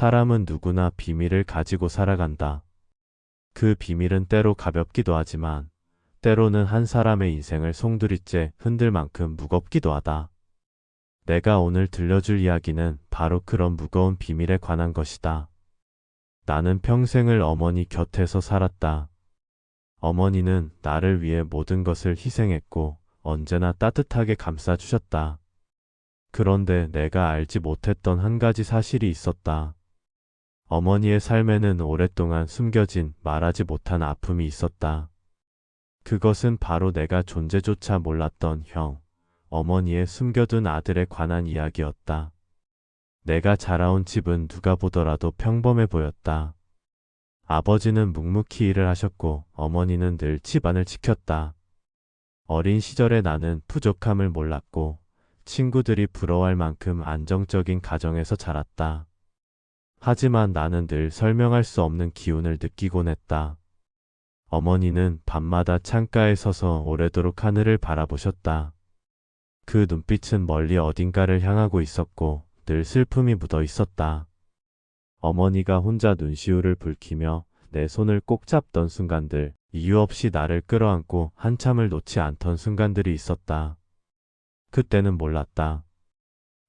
사람은 누구나 비밀을 가지고 살아간다. 그 비밀은 때로 가볍기도 하지만 때로는 한 사람의 인생을 송두리째 흔들 만큼 무겁기도 하다. 내가 오늘 들려줄 이야기는 바로 그런 무거운 비밀에 관한 것이다. 나는 평생을 어머니 곁에서 살았다. 어머니는 나를 위해 모든 것을 희생했고 언제나 따뜻하게 감싸주셨다. 그런데 내가 알지 못했던 한 가지 사실이 있었다. 어머니의 삶에는 오랫동안 숨겨진 말하지 못한 아픔이 있었다. 그것은 바로 내가 존재조차 몰랐던 어머니의 숨겨둔 아들에 관한 이야기였다. 내가 자라온 집은 누가 보더라도 평범해 보였다. 아버지는 묵묵히 일을 하셨고 어머니는 늘 집안을 지켰다. 어린 시절에 나는 부족함을 몰랐고 친구들이 부러워할 만큼 안정적인 가정에서 자랐다. 하지만 나는 늘 설명할 수 없는 기운을 느끼곤 했다. 어머니는 밤마다 창가에 서서 오래도록 하늘을 바라보셨다. 그 눈빛은 멀리 어딘가를 향하고 있었고 늘 슬픔이 묻어 있었다. 어머니가 혼자 눈시울을 붉히며 내 손을 꼭 잡던 순간들, 이유 없이 나를 끌어안고 한참을 놓지 않던 순간들이 있었다. 그때는 몰랐다.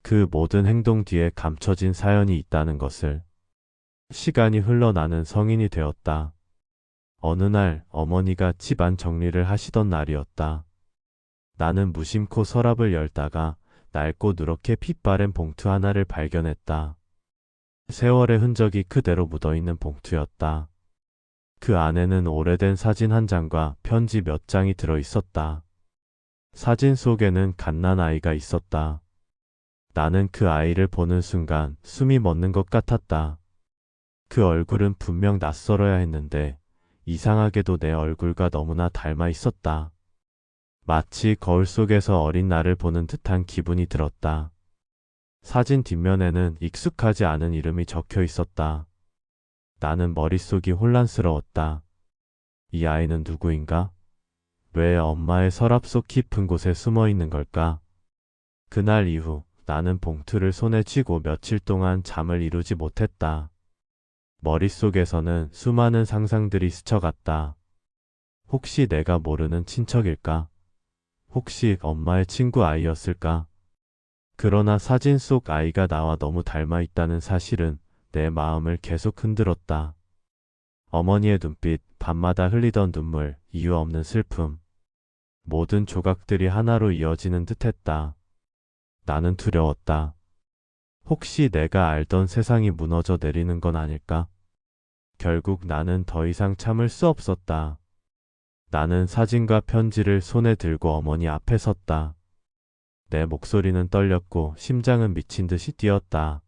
그 모든 행동 뒤에 감춰진 사연이 있다는 것을. 시간이 흘러 나는 성인이 되었다. 어느 날 어머니가 집안 정리를 하시던 날이었다. 나는 무심코 서랍을 열다가 낡고 누렇게 핏바랜 봉투 하나를 발견했다. 세월의 흔적이 그대로 묻어있는 봉투였다. 그 안에는 오래된 사진 한 장과 편지 몇 장이 들어 있었다. 사진 속에는 갓난아이가 있었다. 나는 그 아이를 보는 순간 숨이 멎는 것 같았다. 그 얼굴은 분명 낯설어야 했는데 이상하게도 내 얼굴과 너무나 닮아 있었다. 마치 거울 속에서 어린 나를 보는 듯한 기분이 들었다. 사진 뒷면에는 익숙하지 않은 이름이 적혀 있었다. 나는 머릿속이 혼란스러웠다. 이 아이는 누구인가? 왜 엄마의 서랍 속 깊은 곳에 숨어 있는 걸까? 그날 이후 나는 봉투를 손에 쥐고 며칠 동안 잠을 이루지 못했다. 머릿속에서는 수많은 상상들이 스쳐갔다. 혹시 내가 모르는 친척일까? 혹시 엄마의 친구 아이였을까? 그러나 사진 속 아이가 나와 너무 닮아 있다는 사실은 내 마음을 계속 흔들었다. 어머니의 눈빛, 밤마다 흘리던 눈물, 이유 없는 슬픔. 모든 조각들이 하나로 이어지는 듯했다. 나는 두려웠다. 혹시 내가 알던 세상이 무너져 내리는 건 아닐까? 결국 나는 더 이상 참을 수 없었다. 나는 사진과 편지를 손에 들고 어머니 앞에 섰다. 내 목소리는 떨렸고 심장은 미친 듯이 뛰었다.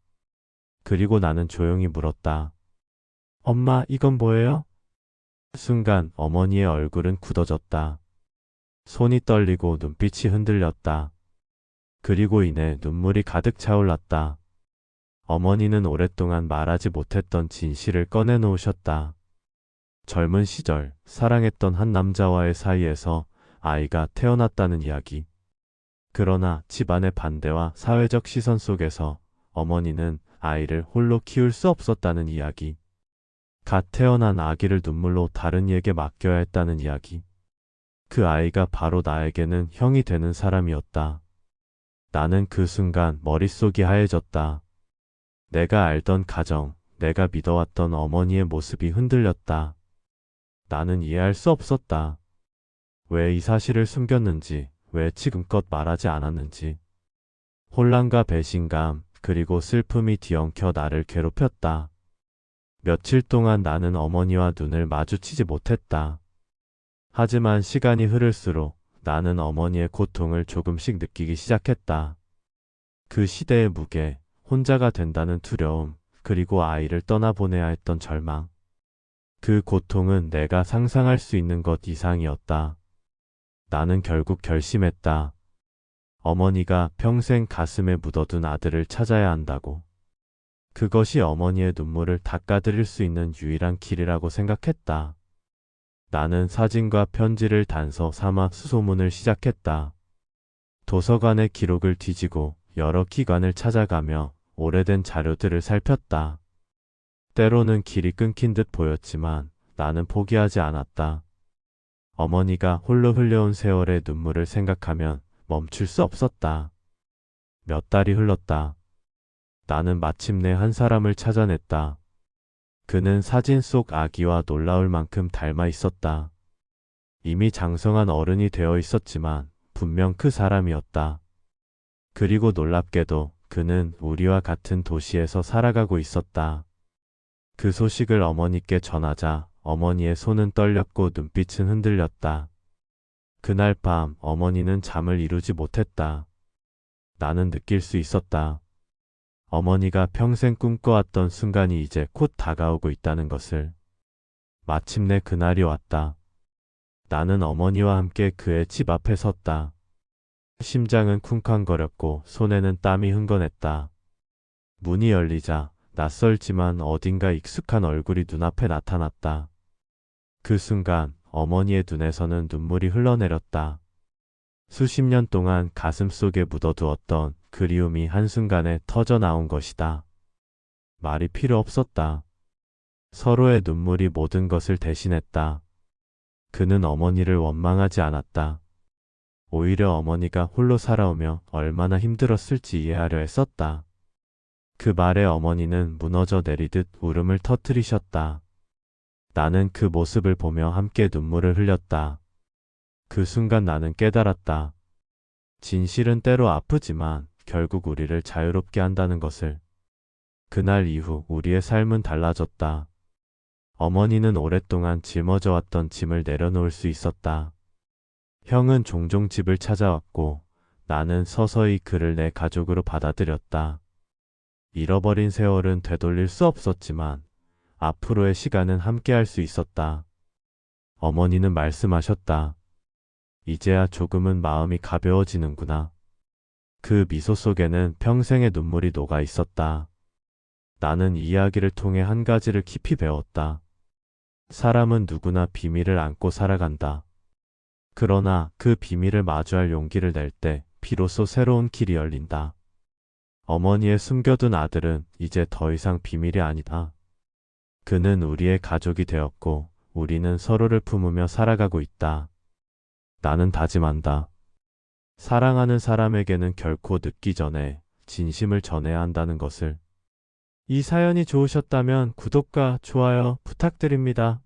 그리고 나는 조용히 물었다. 엄마, 이건 뭐예요? 순간 어머니의 얼굴은 굳어졌다. 손이 떨리고 눈빛이 흔들렸다. 그리고 이내 눈물이 가득 차올랐다. 어머니는 오랫동안 말하지 못했던 진실을 꺼내놓으셨다. 젊은 시절 사랑했던 한 남자와의 사이에서 아이가 태어났다는 이야기. 그러나 집안의 반대와 사회적 시선 속에서 어머니는 아이를 홀로 키울 수 없었다는 이야기. 갓 태어난 아기를 눈물로 다른 이에게 맡겨야 했다는 이야기. 그 아이가 바로 나에게는 형이 되는 사람이었다. 나는 그 순간 머릿속이 하얘졌다. 내가 알던 가정, 내가 믿어왔던 어머니의 모습이 흔들렸다. 나는 이해할 수 없었다. 왜 이 사실을 숨겼는지, 왜 지금껏 말하지 않았는지. 혼란과 배신감, 그리고 슬픔이 뒤엉켜 나를 괴롭혔다. 며칠 동안 나는 어머니와 눈을 마주치지 못했다. 하지만 시간이 흐를수록 나는 어머니의 고통을 조금씩 느끼기 시작했다. 그 시대의 무게, 혼자가 된다는 두려움, 그리고 아이를 떠나보내야 했던 절망. 그 고통은 내가 상상할 수 있는 것 이상이었다. 나는 결국 결심했다. 어머니가 평생 가슴에 묻어둔 아들을 찾아야 한다고. 그것이 어머니의 눈물을 닦아드릴 수 있는 유일한 길이라고 생각했다. 나는 사진과 편지를 단서 삼아 수소문을 시작했다. 도서관의 기록을 뒤지고 여러 기관을 찾아가며 오래된 자료들을 살폈다. 때로는 길이 끊긴 듯 보였지만 나는 포기하지 않았다. 어머니가 홀로 흘려온 세월의 눈물을 생각하면 멈출 수 없었다. 몇 달이 흘렀다. 나는 마침내 한 사람을 찾아냈다. 그는 사진 속 아기와 놀라울 만큼 닮아 있었다. 이미 장성한 어른이 되어 있었지만 분명 그 사람이었다. 그리고 놀랍게도 그는 우리와 같은 도시에서 살아가고 있었다. 그 소식을 어머니께 전하자 어머니의 손은 떨렸고 눈빛은 흔들렸다. 그날 밤 어머니는 잠을 이루지 못했다. 나는 느낄 수 있었다. 어머니가 평생 꿈꿔왔던 순간이 이제 곧 다가오고 있다는 것을. 마침내 그날이 왔다. 나는 어머니와 함께 그의 집 앞에 섰다. 심장은 쿵쾅거렸고 손에는 땀이 흥건했다. 문이 열리자 낯설지만 어딘가 익숙한 얼굴이 눈앞에 나타났다. 그 순간 어머니의 눈에서는 눈물이 흘러내렸다. 수십 년 동안 가슴 속에 묻어두었던 그리움이 한순간에 터져 나온 것이다. 말이 필요 없었다. 서로의 눈물이 모든 것을 대신했다. 그는 어머니를 원망하지 않았다. 오히려 어머니가 홀로 살아오며 얼마나 힘들었을지 이해하려 했었다. 그 말에 어머니는 무너져 내리듯 울음을 터뜨리셨다. 나는 그 모습을 보며 함께 눈물을 흘렸다. 그 순간 나는 깨달았다. 진실은 때로 아프지만 결국 우리를 자유롭게 한다는 것을. 그날 이후 우리의 삶은 달라졌다. 어머니는 오랫동안 짊어져 왔던 짐을 내려놓을 수 있었다. 형은 종종 집을 찾아왔고 나는 서서히 그를 내 가족으로 받아들였다. 잃어버린 세월은 되돌릴 수 없었지만 앞으로의 시간은 함께할 수 있었다. 어머니는 말씀하셨다. 이제야 조금은 마음이 가벼워지는구나. 그 미소 속에는 평생의 눈물이 녹아 있었다. 나는 이 이야기를 통해 한 가지를 깊이 배웠다. 사람은 누구나 비밀을 안고 살아간다. 그러나 그 비밀을 마주할 용기를 낼 때 비로소 새로운 길이 열린다. 어머니의 숨겨둔 아들은 이제 더 이상 비밀이 아니다. 그는 우리의 가족이 되었고 우리는 서로를 품으며 살아가고 있다. 나는 다짐한다. 사랑하는 사람에게는 결코 늦기 전에 진심을 전해야 한다는 것을. 이 사연이 좋으셨다면 구독과 좋아요 부탁드립니다.